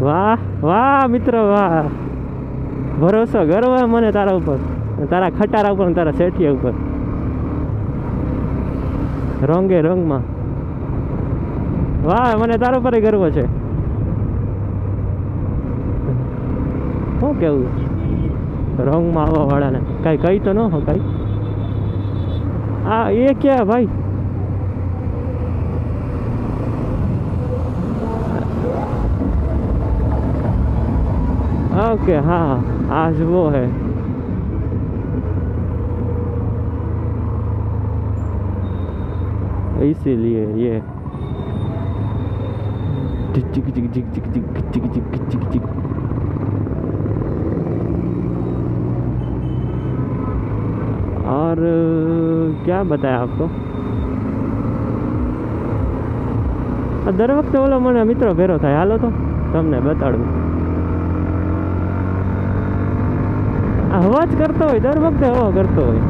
વાહ વાહ મિત્ર વાહ, ભરોસો ગર્વ મને તારા ઉપર, તારા ખટારા ઉપર, તારા શેઠિયા ઉપર, રંગે રંગમાં. વાહ મને તારા ઉપર ગર્વ છે. શું કેવું રંગમાં આવવા વાળાને કઈ કઈ તો ન હો કઈ. આ એ ક્યાં ભાઈ, ओके हाँ आज वो है। इसीलिए ये चिक चिक चिक चिक चिक चिक चिक चिक चिक चिक। और क्या बताया आपको, દર વખતે ઓલો મને મિત્રો ભેરો થાય. હાલો તો તમને બતાડું. હવા જ કરતો હોય, દર વખતે હવા કરતો હોય.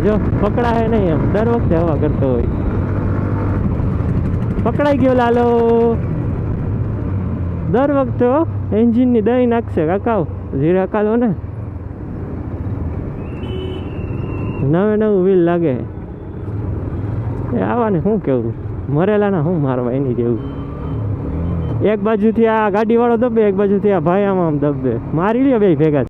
જો પકડાય નહીં એમ, દર વખતે હવા કરતો હોય. પકડાઈ ગયો લાલો. દર વખતે એન્જિનની દહીં નાખશે કાકાઓ, ધીરે હકાલો ને. નવું વ્હીલ લાગે એ આવાને શું કેવું, મરેલાના શું મારવા એની જેવું. એક બાજુથી આ ગાડી વાળો દબે, એક બાજુથી આ ભાઈ આમ દબે, મારી લ્યો બે ભેગા.